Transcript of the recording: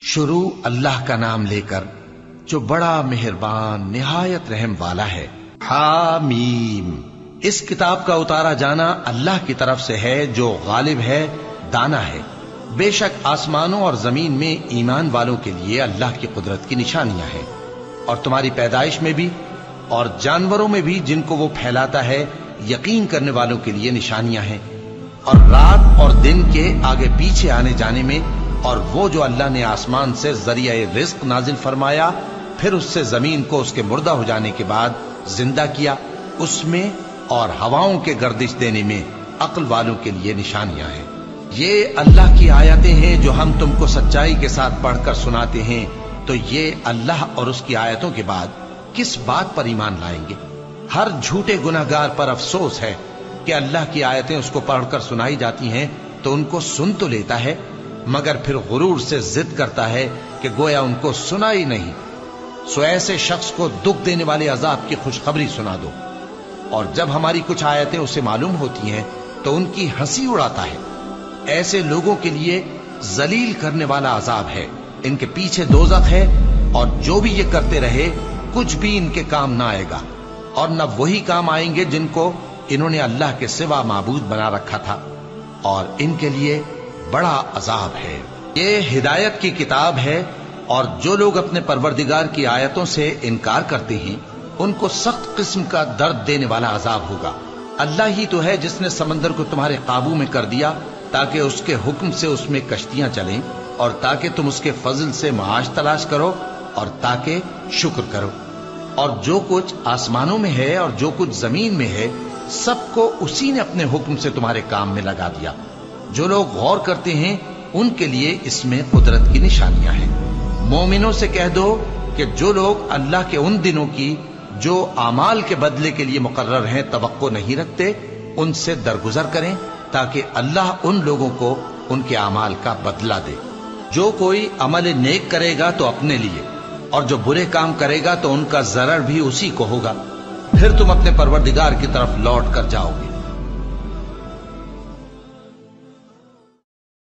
شروع اللہ کا نام لے کر جو بڑا مہربان نہایت رحم والا ہے۔ حامیم، اس کتاب کا اتارا جانا اللہ کی طرف سے ہے جو غالب ہے، دانا ہے۔ بے شک آسمانوں اور زمین میں ایمان والوں کے لیے اللہ کی قدرت کی نشانیاں ہیں، اور تمہاری پیدائش میں بھی اور جانوروں میں بھی جن کو وہ پھیلاتا ہے یقین کرنے والوں کے لیے نشانیاں ہیں، اور رات اور دن کے آگے پیچھے آنے جانے میں، اور وہ جو اللہ نے آسمان سے ذریعہ رزق نازل فرمایا پھر اس سے زمین کو اس کے مردہ ہو جانے کے بعد زندہ کیا، اس میں اور ہواؤں کے گردش دینے میں عقل والوں کے لیے نشانیاں ہیں۔ یہ اللہ کی آیتیں ہیں جو ہم تم کو سچائی کے ساتھ پڑھ کر سناتے ہیں، تو یہ اللہ اور اس کی آیتوں کے بعد کس بات پر ایمان لائیں گے؟ ہر جھوٹے گناہگار پر افسوس ہے کہ اللہ کی آیتیں اس کو پڑھ کر سنائی جاتی ہیں تو ان کو سن تو لیتا ہے، مگر پھر غرور سے ضد کرتا ہے کہ گویا ان کو سنا ہی نہیں۔ سو ایسے شخص کو دکھ دینے والے عذاب کی خوشخبری سنا دو، اور جب ہماری کچھ آیتیں اسے معلوم ہوتی ہیں تو ان کی ہنسی اڑاتا ہے۔ ایسے لوگوں کے لیے ذلیل کرنے والا عذاب ہے، ان کے پیچھے دوزخ ہے، اور جو بھی یہ کرتے رہے کچھ بھی ان کے کام نہ آئے گا، اور نہ وہی کام آئیں گے جن کو انہوں نے اللہ کے سوا معبود بنا رکھا تھا، اور ان کے لیے بڑا عذاب ہے۔ یہ ہدایت کی کتاب ہے، اور جو لوگ اپنے پروردگار کی آیتوں سے انکار کرتے ہیں ان کو سخت قسم کا درد دینے والا عذاب ہوگا۔ اللہ ہی تو ہے جس نے سمندر کو تمہارے قابو میں کر دیا تاکہ اس کے حکم سے اس میں کشتیاں چلیں، اور تاکہ تم اس کے فضل سے معاش تلاش کرو، اور تاکہ شکر کرو۔ اور جو کچھ آسمانوں میں ہے اور جو کچھ زمین میں ہے سب کو اسی نے اپنے حکم سے تمہارے کام میں لگا دیا۔ جو لوگ غور کرتے ہیں ان کے لیے اس میں قدرت کی نشانیاں ہیں۔ مومنوں سے کہہ دو کہ جو لوگ اللہ کے ان دنوں کی جو اعمال کے بدلے کے لیے مقرر ہیں توقع نہیں رکھتے ان سے درگزر کریں، تاکہ اللہ ان لوگوں کو ان کے اعمال کا بدلہ دے۔ جو کوئی عمل نیک کرے گا تو اپنے لیے، اور جو برے کام کرے گا تو ان کا ضرر بھی اسی کو ہوگا، پھر تم اپنے پروردگار کی طرف لوٹ کر جاؤ گے۔